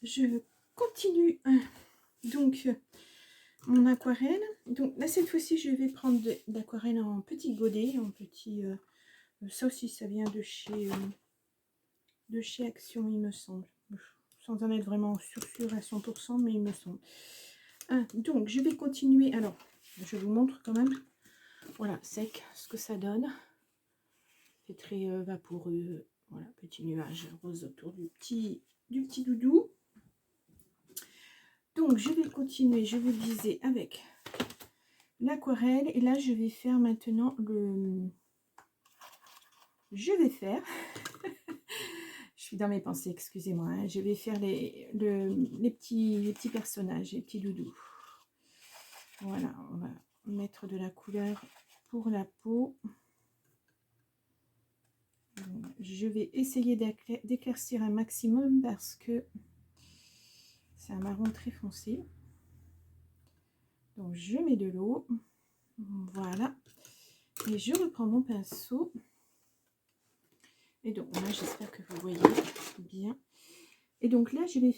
je continue donc mon aquarelle. Donc là, cette fois-ci, je vais prendre de l'aquarelle en petit godet, en petit... ça aussi, ça vient de chez Action, il me semble. Sans en être vraiment sûr à 100%, mais il me semble. Donc, je vais continuer. Alors, je vous montre quand même. Voilà, sec, ce que ça donne. C'est très vaporeux. Voilà, petit nuage rose autour du petit doudou. Donc, je vais continuer. Je vais viser avec l'aquarelle. Et là, je vais faire maintenant le... Je vais faire... Je suis dans mes pensées, excusez-moi. Hein. Je vais faire les petits personnages, les petits doudous. Voilà, on va mettre de la couleur pour la peau. Je vais essayer d'éclaircir un maximum parce que c'est un marron très foncé. Donc je mets de l'eau. Voilà. Et je reprends mon pinceau. Et donc là, j'espère que vous voyez bien. Et donc là, je vais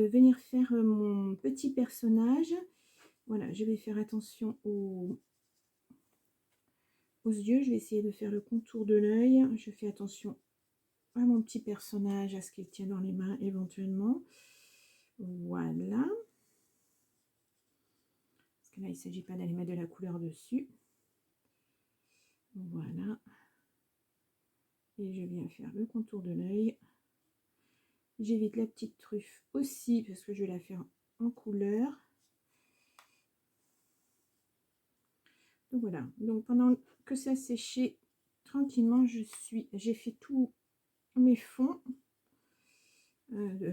venir faire mon petit personnage. Voilà, je vais faire attention aux yeux. Je vais essayer de faire le contour de l'œil. Je fais attention à mon petit personnage, à ce qu'il tient dans les mains éventuellement. Voilà. Parce que là, il ne s'agit pas d'aller mettre de la couleur dessus. Voilà. Et je viens faire le contour de l'œil. J'évite la petite truffe aussi parce que je vais la faire en couleur. Donc voilà. Donc pendant que ça séchait tranquillement, j'ai fait tous mes fonds.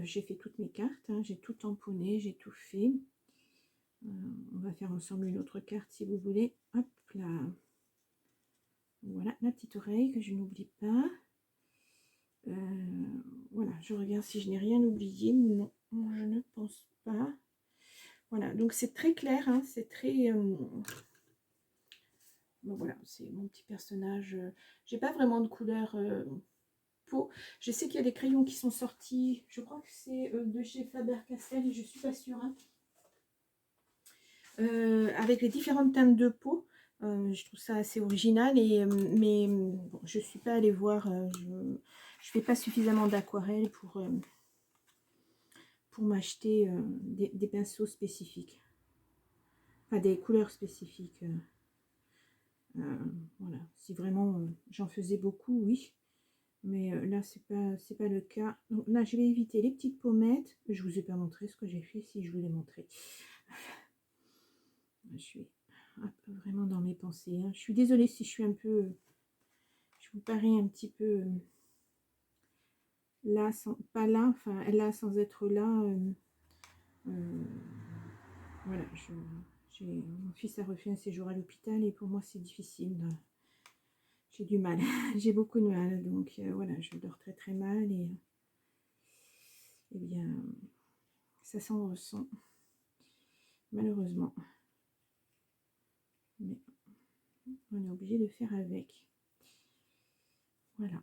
J'ai fait toutes mes cartes. Hein, j'ai tout tamponné, j'ai tout fait. On va faire ensemble une autre carte si vous voulez. Hop là. Voilà, la petite oreille que je n'oublie pas. Voilà, je regarde si je n'ai rien oublié. Non, je ne pense pas. Voilà, donc c'est très clair, hein, c'est très... Bon, voilà, c'est mon petit personnage. J'ai pas vraiment de couleur peau. Je sais qu'il y a des crayons qui sont sortis. Je crois que c'est de chez Faber-Castell, je suis pas sûre. Hein. Avec les différentes teintes de peau. Je trouve ça assez original, mais bon, je ne suis pas allée voir, je ne fais pas suffisamment d'aquarelle pour m'acheter des pinceaux spécifiques, enfin des couleurs spécifiques. Voilà, si vraiment j'en faisais beaucoup, oui, mais là c'est pas le cas. Donc là je vais éviter les petites pommettes. Je vous ai pas montré ce que j'ai fait, si je vous l'ai montré. Je suis vraiment dans mes pensées. Hein. Je suis désolée si je suis un peu... Je vous parais un petit peu là, pas là, enfin là sans être là. Voilà, mon fils a refait un séjour à l'hôpital et pour moi c'est difficile. J'ai du mal, j'ai beaucoup de mal. Donc voilà, je dors très très mal et bien ça s'en ressent malheureusement. Mais on est obligé de faire avec. Voilà.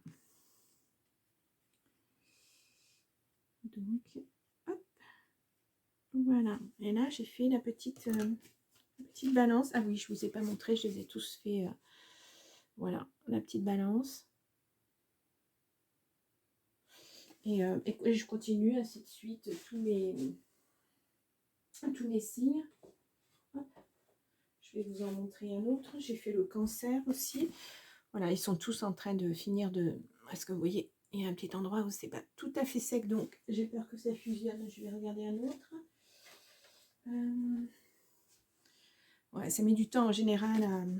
Donc, hop. Voilà. Et là, j'ai fait la petite balance. Ah oui, je ne vous ai pas montré, je les ai tous fait. Voilà, la petite balance. Et je continue ainsi de suite tous mes signes. Hop. Je vais vous en montrer un autre. J'ai fait le cancer aussi. Voilà, ils sont tous en train de finir de... Est-ce que vous voyez, il y a un petit endroit où c'est pas tout à fait sec, donc j'ai peur que ça fusionne. Je vais regarder un autre. Ouais, ça met du temps en général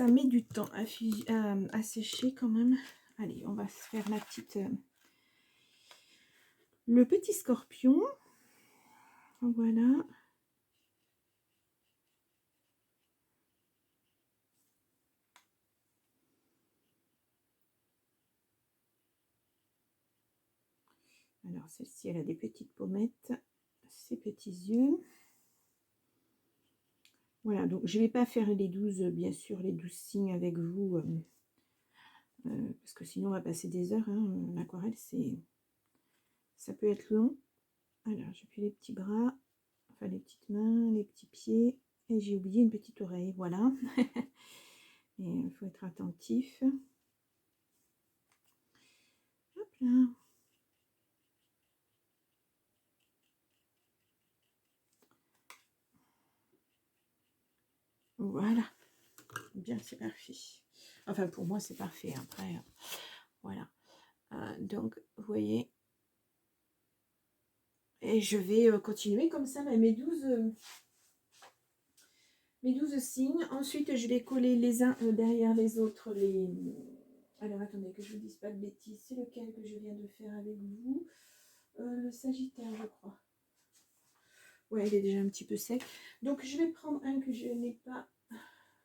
ça met du temps à sécher quand même. Allez, on va se faire la petite... le petit scorpion. Voilà. Alors, celle-ci, elle a des petites pommettes. Ses petits yeux. Voilà, donc je ne vais pas faire les 12, bien sûr, les 12 signes avec vous. Parce que sinon, on va passer des heures. Hein. L'aquarelle, ça ça peut être long. Alors, je fais les petits bras, enfin les petites mains, les petits pieds. Et j'ai oublié une petite oreille, voilà. Et il faut être attentif. Hop là. Voilà. Bien, c'est parfait. Enfin, pour moi, c'est parfait. Après, voilà. Donc, vous voyez. Et je vais continuer comme ça, mes 12 signes. Ensuite, je vais coller les uns derrière les autres. Alors, attendez, que je ne vous dise pas de bêtises. C'est lequel que je viens de faire avec vous? Le Sagittaire, je crois. Ouais, il est déjà un petit peu sec. Donc, je vais prendre un que je n'ai pas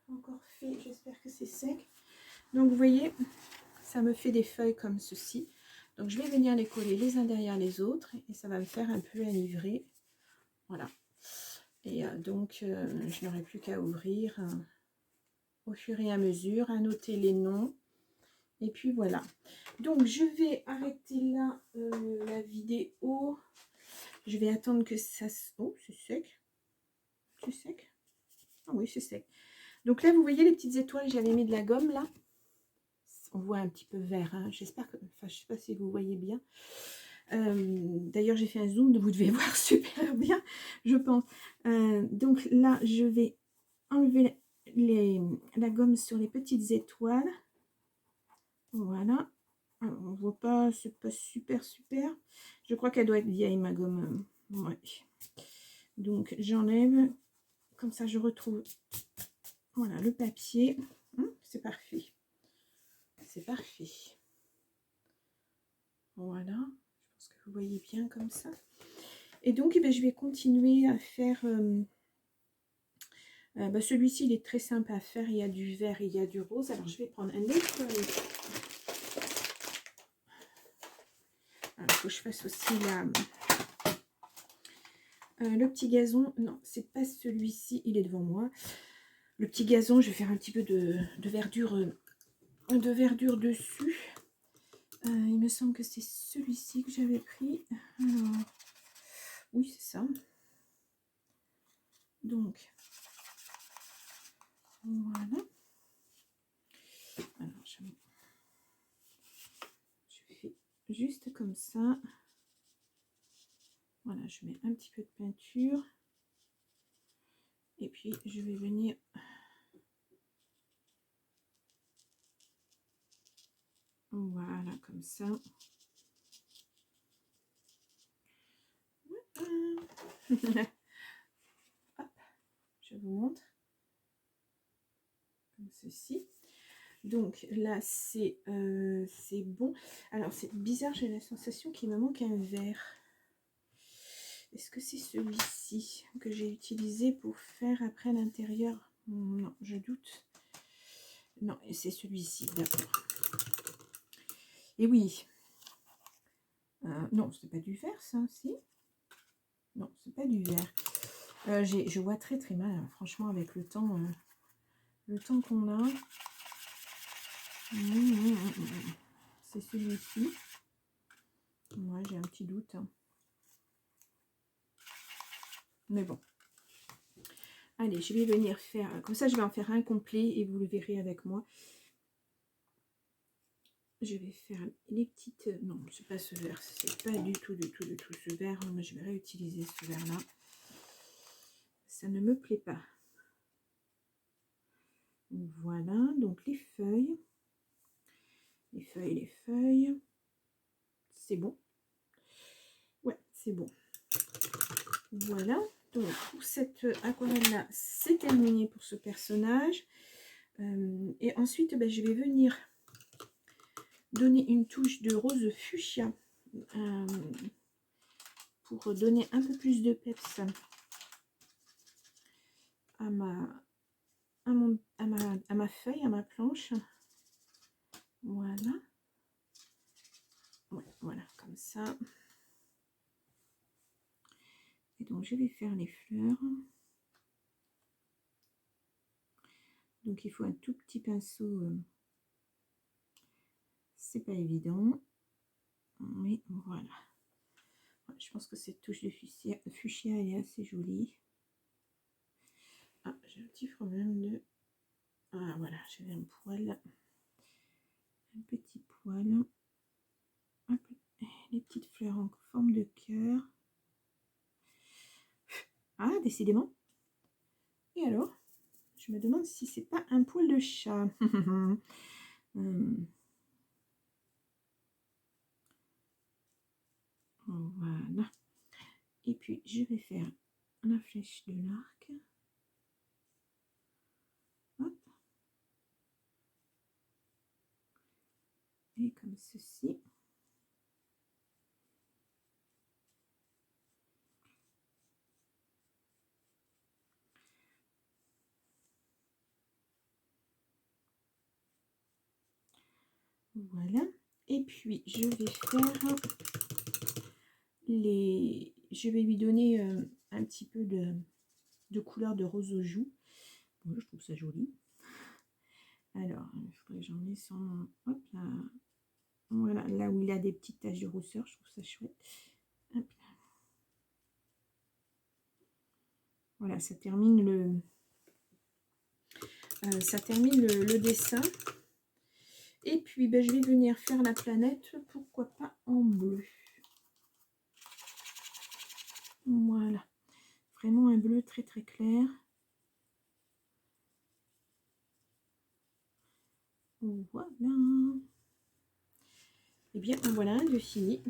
encore fait. J'espère que c'est sec. Donc, vous voyez, ça me fait des feuilles comme ceci. Donc, je vais venir les coller les uns derrière les autres. Et ça va me faire un peu un livret. Voilà. Et donc, je n'aurai plus qu'à ouvrir au fur et à mesure, à noter les noms. Et puis, voilà. Donc, je vais arrêter là la vidéo. Je vais attendre que ça... Oh, c'est sec. C'est sec. Ah oui, c'est sec. Donc là, vous voyez les petites étoiles, j'avais mis de la gomme là. On voit un petit peu vert. Hein. J'espère que... Enfin, je sais pas si vous voyez bien. D'ailleurs, j'ai fait un zoom, vous devez voir super bien, je pense. Donc là, je vais enlever la gomme sur les petites étoiles. Voilà. Alors, on voit pas, c'est pas super. Je crois qu'elle doit être vieille, ma gomme. Ouais. Donc, j'enlève. Comme ça, je retrouve... Voilà, le papier. C'est parfait. C'est parfait. Voilà. Je pense que vous voyez bien comme ça. Et donc, je vais continuer à faire... celui-ci, il est très simple à faire. Il y a du vert, il y a du rose. Alors, je vais prendre un autre... il faut que je fasse aussi le petit gazon. Non, c'est pas celui-ci. Il est devant moi. Le petit gazon, je vais faire un petit peu de verdure dessus. Il me semble que c'est celui-ci que j'avais pris. Alors, oui, c'est ça. Donc, voilà. Alors, je fais juste comme ça. Voilà, je mets un petit peu de peinture. Et puis, je vais venir... Voilà, comme ça. Hop, je vous montre. Comme ceci. Donc là, c'est bon. Alors, c'est bizarre, j'ai la sensation qu'il me manque un vert. Est-ce que c'est celui-ci que j'ai utilisé pour faire après l'intérieur? Non, je doute. Non, c'est celui-ci, d'accord. Et oui. Non, c'est pas du vert, ça, si? Non, c'est pas du vert. Je vois très très mal, hein, franchement, avec le temps qu'on a. C'est celui-ci. Moi, j'ai un petit doute. Hein. Mais bon. Allez, je vais venir faire... Comme ça, je vais en faire un complet et vous le verrez avec moi. Je vais faire les petites... Non, c'est pas ce vert. C'est pas du tout ce vert. Mais je vais réutiliser ce vert-là. Ça ne me plaît pas. Voilà, donc les feuilles. Les feuilles. C'est bon. Ouais, c'est bon. Voilà. Donc, pour cette aquarelle-là, c'est terminé pour ce personnage. Et ensuite, je vais venir donner une touche de rose fuchsia pour donner un peu plus de peps à ma feuille, à ma planche. Voilà. Ouais, voilà, comme ça. Et donc, je vais faire les fleurs. Donc, il faut un tout petit pinceau. C'est pas évident. Mais voilà. Je pense que cette touche de fuchsia, elle est assez jolie. Ah, j'ai un petit problème de... Ah, voilà, j'avais un poil. Un petit poil. Hop, les petites fleurs en forme de cœur. Ah, décidément. Et alors, je me demande si c'est pas un poil de chat. Voilà. Et puis, je vais faire la flèche de l'arc. Hop. Et comme ceci. Voilà. Et puis, je vais faire les... Je vais lui donner un petit peu de couleur de rose aux joues. Bon, je trouve ça joli. Alors, il faudrait que j'en mette son... Hop là. Voilà, là où il a des petites taches de rousseur, je trouve ça chouette. Hop. Voilà, ça termine le dessin. Et puis, ben, je vais venir faire la planète, pourquoi pas en bleu. Voilà, vraiment un bleu très très clair. Voilà. Et bien, voilà un de fini.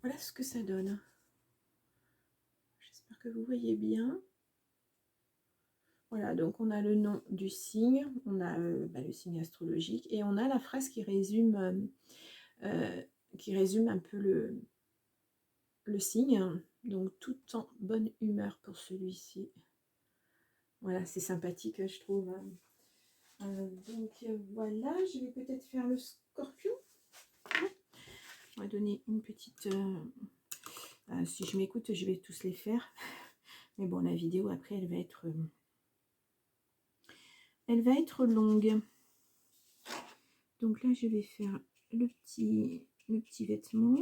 Voilà ce que ça donne. J'espère que vous voyez bien. Voilà, donc on a le nom du signe, on a le signe astrologique et on a la phrase qui résume un peu le signe. Donc tout en bonne humeur pour celui-ci. Voilà, c'est sympathique, je trouve. Donc voilà, je vais peut-être faire le scorpion. On va donner une petite... si je m'écoute, je vais tous les faire. Mais bon, la vidéo après, elle va être longue. Donc là, je vais faire le petit vêtement.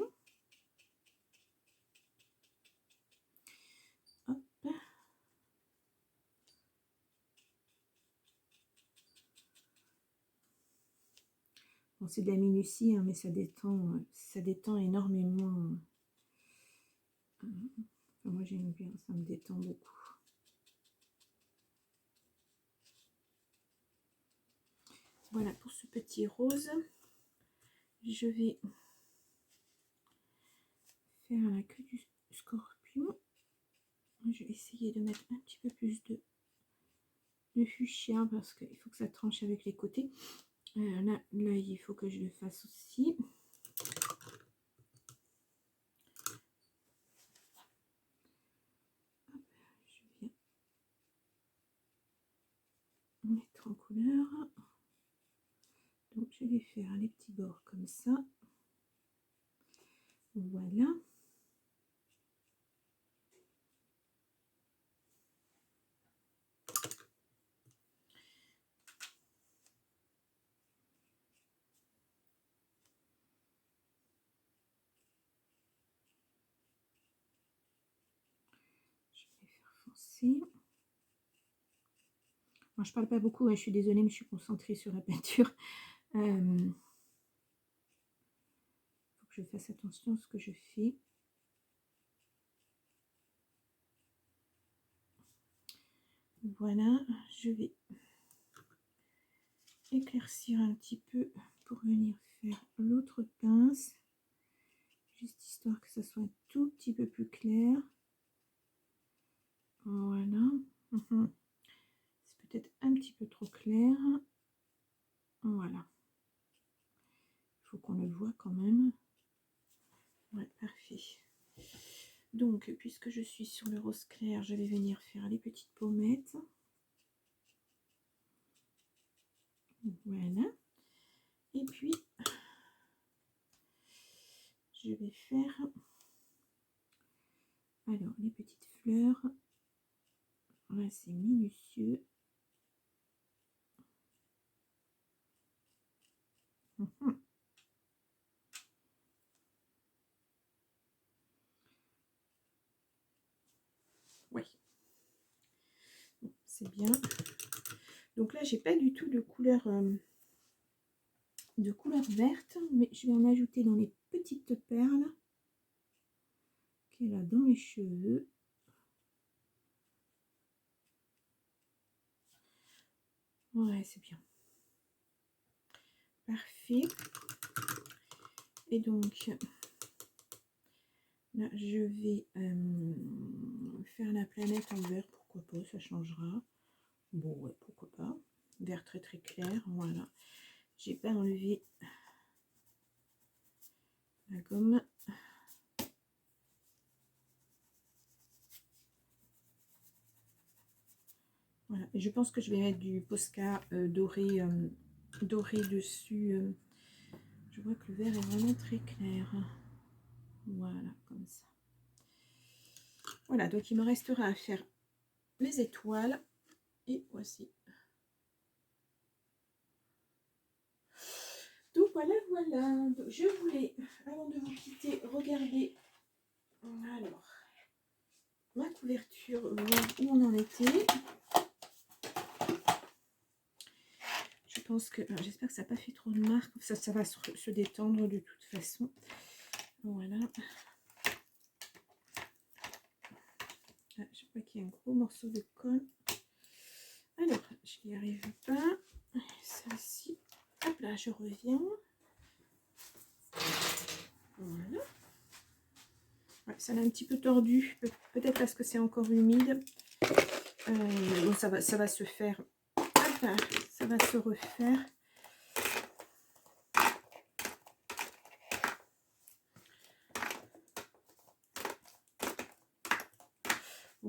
Hop. Bon, c'est de la minutie, hein, mais ça détend énormément. Enfin, moi, j'aime bien, ça me détend beaucoup. Voilà pour ce petit rose. Je vais faire la queue du scorpion. Je vais essayer de mettre un petit peu plus de fuchsia parce qu'il faut que ça tranche avec les côtés. Là, il faut que je le fasse aussi. Hop, je viens mettre en couleur. Donc, je vais faire les petits bords comme ça. Voilà. Je vais faire foncer. Moi, je parle pas beaucoup, je suis désolée, mais je suis concentrée sur la peinture. Faut que je fasse attention à ce que je fais. Voilà, je vais éclaircir un petit peu pour venir faire l'autre pince. Juste histoire que ça soit un tout petit peu plus clair. Voilà. C'est peut-être un petit peu trop clair. Voilà. Il faut qu'on le voit quand même. Ouais, parfait. Donc, puisque je suis sur le rose clair, je vais venir faire les petites pommettes. Voilà. Et puis, je vais faire alors les petites fleurs. Là, c'est minutieux. Oui, c'est bien. Donc là, j'ai pas du tout de couleur verte, mais je vais en ajouter dans les petites perles qu'elle a dans les cheveux. Ouais, c'est bien. Parfait. Et donc, là, je vais faire la planète en vert. Pourquoi pas, ça changera. Bon, ouais, pourquoi pas. Vert très très clair, voilà. J'ai pas enlevé la gomme. Voilà, et je pense que je vais mettre du Posca doré, doré dessus. Je vois que le vert est vraiment très clair. Voilà, comme ça. Voilà, donc il me restera à faire les étoiles. Et voici. Donc voilà, voilà. Donc, je voulais, avant de vous quitter, regarder alors ma couverture, voir où on en était. Je pense que, j'espère que ça n'a pas fait trop de marques. Ça va se détendre de toute façon. Voilà. Ah, je vois qu'il y a un gros morceau de colle. Alors, je n'y arrive pas. Celle-ci, hop là, je reviens. Voilà. Ouais, ça l'a un petit peu tordu, peut-être parce que c'est encore humide. Bon, ça va se faire. Hop là, ça va se refaire.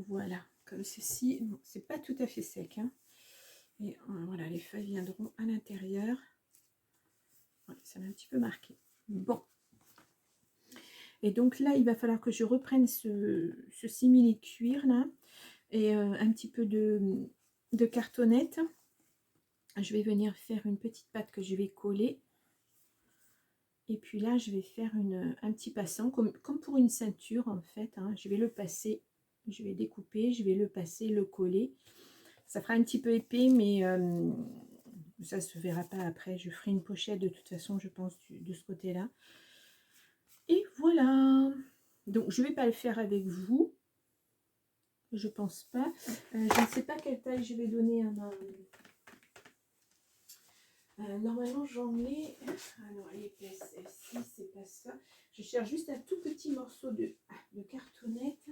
Voilà, comme ceci. Bon, c'est pas tout à fait sec, hein. Et voilà, les feuilles viendront à l'intérieur. Ouais, ça m'a un petit peu marqué. Bon. Et donc là, il va falloir que je reprenne ce simili cuir là. Et un petit peu de cartonnette. Je vais venir faire une petite pâte que je vais coller. Et puis là, je vais faire un petit passant, comme pour une ceinture en fait, hein. Je vais le passer, je vais découper, je vais le passer, le coller. Ça fera un petit peu épais, mais ça se verra pas après. Je ferai une pochette de toute façon, je pense, de ce côté-là. Et voilà. Donc, je vais pas le faire avec vous. Je pense pas. Je ne sais pas quelle taille je vais donner à ma... normalement, j'en ai... Alors, l'épaisse, si c'est pas ça. Je cherche juste un tout petit morceau de cartonnette.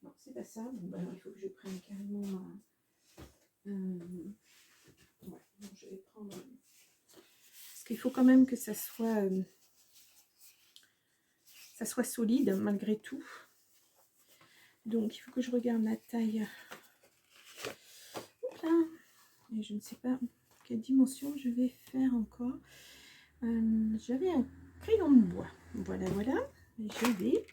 Non, c'est pas ça. Bon, bah, alors, il faut que je prenne carrément ma... ouais, donc je vais prendre... Parce qu'il faut quand même que ça soit solide, malgré tout. Donc, il faut que je regarde la taille. Hop là. Et je ne sais pas quelle dimension je vais faire encore. J'avais un crayon de bois. Voilà, voilà. Je vais...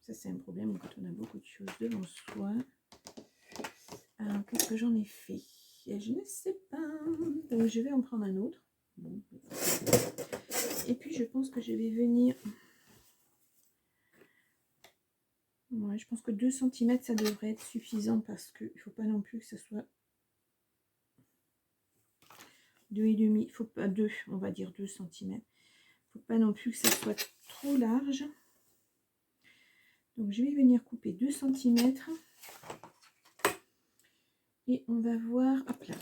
ça, c'est un problème quand on a beaucoup de choses devant soi. Qu'est-ce que j'en ai fait? Je ne sais pas. Donc, je vais en prendre un autre. Bon. Et puis, je pense que je vais venir... ouais, je pense que 2 cm, ça devrait être suffisant parce qu'il ne faut pas non plus que ce soit 2,5. Il faut pas 2, on va dire 2 cm. Il ne faut pas non plus que ça soit trop large. Donc, je vais venir couper 2 cm. Et on va voir, hop là,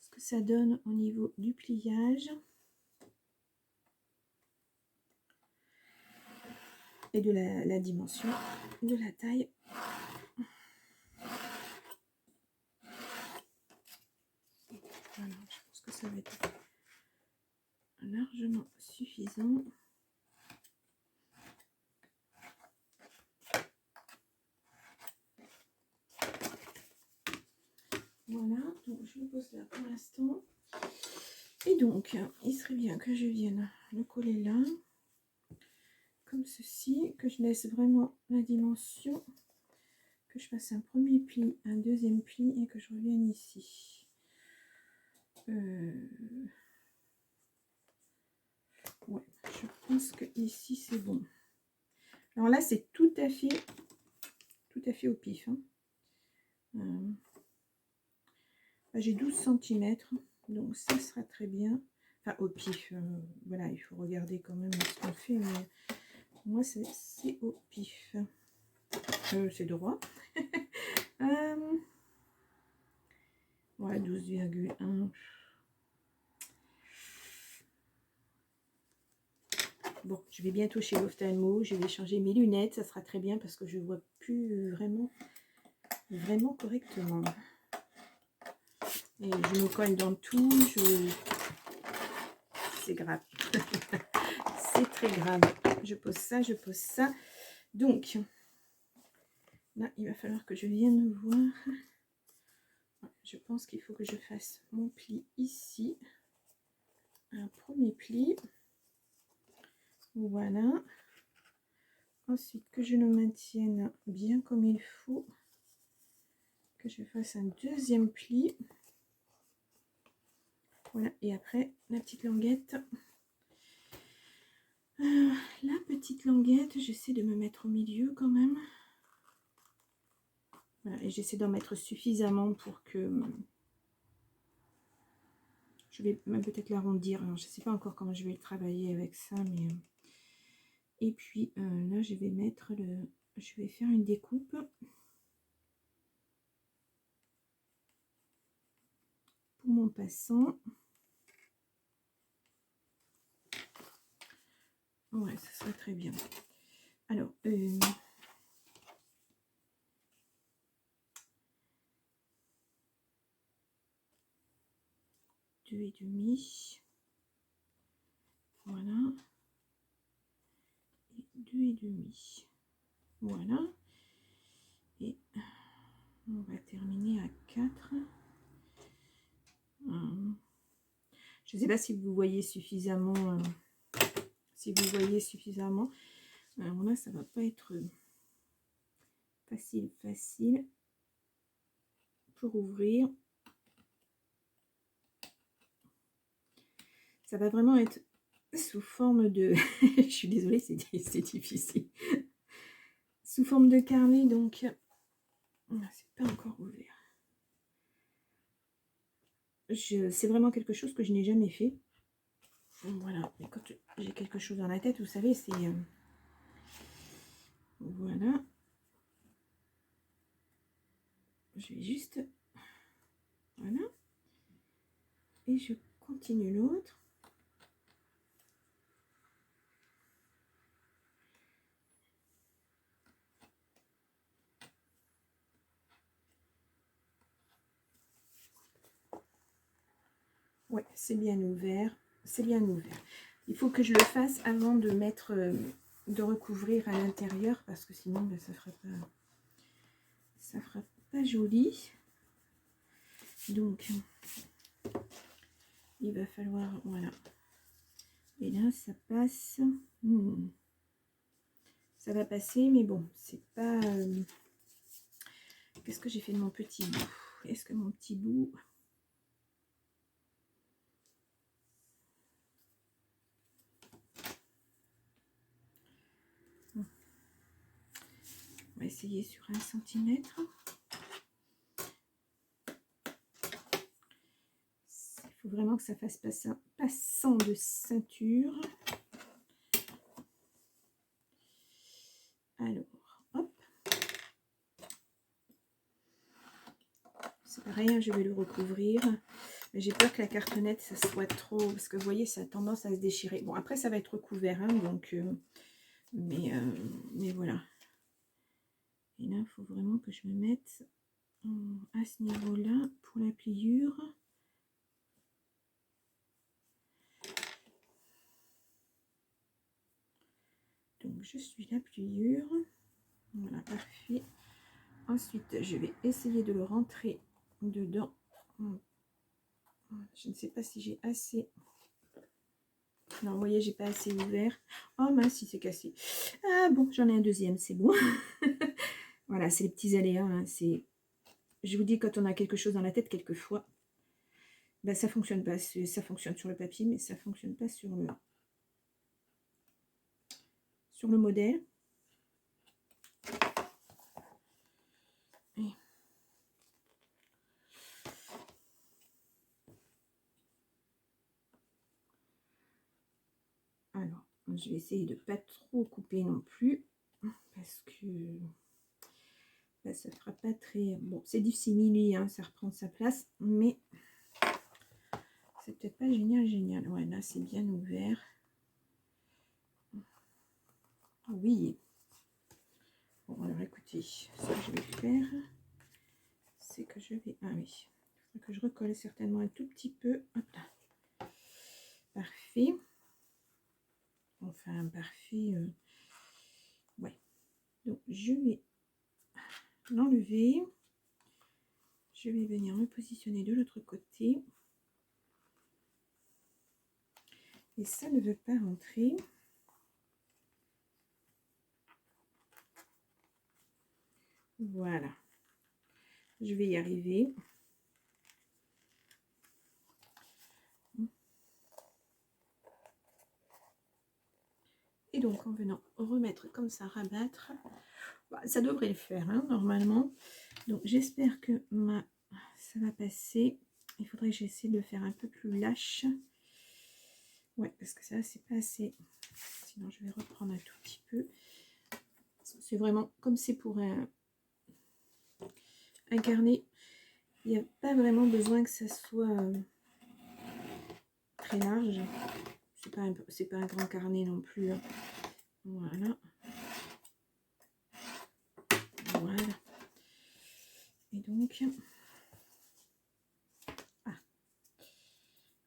ce que ça donne au niveau du pliage. Et de la dimension de la taille. Voilà, je pense que ça va être largement suffisant. Voilà, donc je le pose là pour l'instant. Et donc, il serait bien que je vienne le coller là, comme ceci, que je laisse vraiment la dimension, que je fasse un premier pli, un deuxième pli et que je revienne ici. Ouais, je pense que ici c'est bon. Alors là, c'est tout à fait au pif. Hein. J'ai 12 centimètres, donc ça sera très bien. Enfin, au pif, voilà, il faut regarder quand même ce qu'on fait, mais pour moi, c'est au pif. C'est droit. Ouais, 12,1. Bon, je vais bientôt chez l'ophtalmo, je vais changer mes lunettes, ça sera très bien parce que je vois plus vraiment correctement. Et je me cogne dans tout, c'est grave. C'est très grave. Je pose ça, je pose ça. Donc, là, il va falloir que je vienne voir. Je pense qu'il faut que je fasse mon pli ici. Un premier pli. Voilà. Ensuite, que je le maintienne bien comme il faut. Que je fasse un deuxième pli. Voilà. Et après, la petite languette. La petite languette, j'essaie de me mettre au milieu quand même. Voilà, et j'essaie d'en mettre suffisamment pour que... Je vais même peut-être l'arrondir. Alors, je ne sais pas encore comment je vais le travailler avec ça, mais... Et puis là, je vais mettre le... Je vais faire une découpe. Pour mon passant. Ouais, ça serait très bien. Alors, 2,5. Voilà. Et 2,5. Voilà. Et on va terminer à 4. Je ne sais pas si vous voyez suffisamment. Alors là, ça va pas être facile pour ouvrir. Ça va vraiment être sous forme de... Je suis désolée, c'est difficile. Sous forme de carnet, donc c'est pas encore ouvert. C'est vraiment quelque chose que je n'ai jamais fait. Voilà, et quand j'ai quelque chose dans la tête, vous savez, c'est... Voilà. Je vais juste... Voilà. Et je continue l'autre. Ouais, c'est bien ouvert. C'est bien ouvert. Il faut que je le fasse avant de mettre... de recouvrir à l'intérieur parce que sinon ben, ça fera pas joli. Donc il va falloir, voilà, et là ça passe. Ça va passer, mais bon, c'est pas... Qu'est-ce que j'ai fait de mon petit bout? Est-ce que mon petit bout... On va essayer sur 1 centimètre. Il faut vraiment que ça fasse passant de ceinture. Alors, hop. C'est pareil, hein, je vais le recouvrir. Mais j'ai peur que la cartonnette, ça soit trop... Parce que vous voyez, ça a tendance à se déchirer. Bon, après, ça va être recouvert, hein, donc... mais voilà. Et là, il faut vraiment que je me mette à ce niveau-là pour la pliure. Donc, je suis la pliure. Voilà, parfait. Ensuite, je vais essayer de le rentrer dedans. Je ne sais pas si j'ai assez... Non, vous voyez, j'ai pas assez ouvert. Oh mince, il s'est cassé. Ah bon, j'en ai un deuxième, c'est bon. Voilà, c'est les petits aléas. Hein, je vous dis, quand on a quelque chose dans la tête, quelquefois, ben, ça fonctionne pas. Ça fonctionne sur le papier, mais ça fonctionne pas sur le modèle. Et alors, je vais essayer de pas trop couper non plus, parce que là, ça fera pas très... Bon, c'est du simili, hein, ça reprend sa place, mais c'est peut-être pas génial, génial. Ouais, là, c'est bien ouvert. Oui. Bon, alors écoutez, ce que je vais faire, c'est que je vais... Ah oui, il faut que je recolle certainement un tout petit peu. Hop là. Parfait. Enfin, parfait. Ouais. Donc, je vais l'enlever. Je vais venir me positionner de l'autre côté. Et ça ne veut pas rentrer. Voilà. Je vais y arriver. Et donc, en venant remettre comme ça, rabattre, bah, ça devrait le faire, hein, normalement. Donc, j'espère que ça va passer. Il faudrait que j'essaie de le faire un peu plus lâche. Ouais, parce que ça, c'est pas assez. Sinon, je vais reprendre un tout petit peu. C'est vraiment comme c'est pour un carnet. Il n'y a pas vraiment besoin que ça soit très large. C'est pas un grand carnet non plus, hein. Voilà. Voilà. Et donc...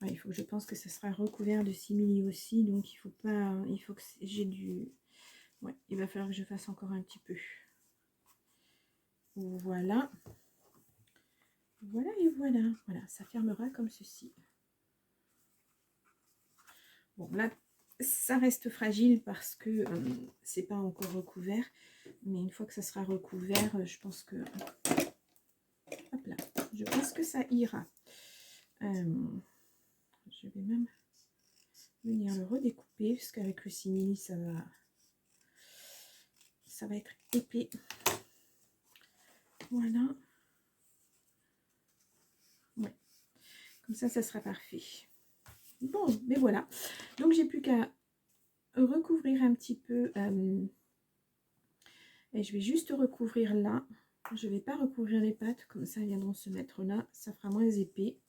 il faut que je pense que ça sera recouvert de simili aussi, donc il faut pas, il faut que j'ai du, ouais, il va falloir que je fasse encore un petit peu. Voilà, voilà et voilà, voilà, ça fermera comme ceci. Bon là, ça reste fragile parce que c'est pas encore recouvert, mais une fois que ça sera recouvert, je pense que, hop là, je pense que ça ira. Je vais même venir le redécouper parce qu'avec le simili ça va être épais. Voilà. Ouais. Comme ça sera parfait. Bon, mais voilà. Donc j'ai plus qu'à recouvrir un petit peu. Et je vais juste recouvrir là. Je vais pas recouvrir les pattes, comme ça elles viendront se mettre là. Ça fera moins épais.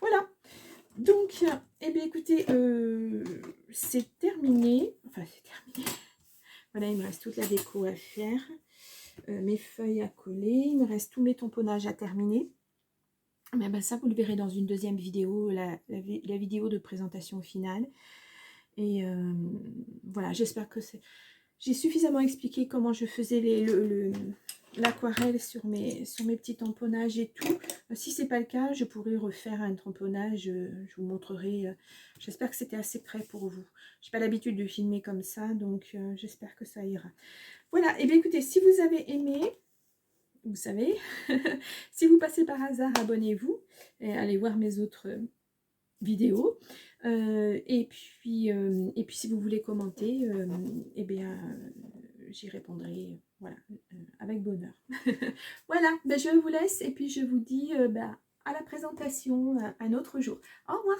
Voilà. Donc, eh bien écoutez, c'est terminé. Enfin, c'est terminé. Voilà, il me reste toute la déco à faire. Mes feuilles à coller. Il me reste tous mes tamponnages à terminer. Mais ben, ça, vous le verrez dans une deuxième vidéo, la vidéo de présentation finale. Et voilà, j'espère que j'ai suffisamment expliqué comment je faisais l'aquarelle sur mes petits tamponnages et tout. Si ce n'est pas le cas, je pourrais refaire un tamponnage. Je vous montrerai. J'espère que c'était assez près pour vous. Je n'ai pas l'habitude de filmer comme ça, donc j'espère que ça ira. Voilà, et bien écoutez, si vous avez aimé, vous savez, si vous passez par hasard, abonnez-vous et allez voir mes autres vidéos. Et puis si vous voulez commenter, eh bien, j'y répondrai, voilà, avec bonheur. Voilà, ben, je vous laisse et puis je vous dis à la présentation un autre jour. Au revoir.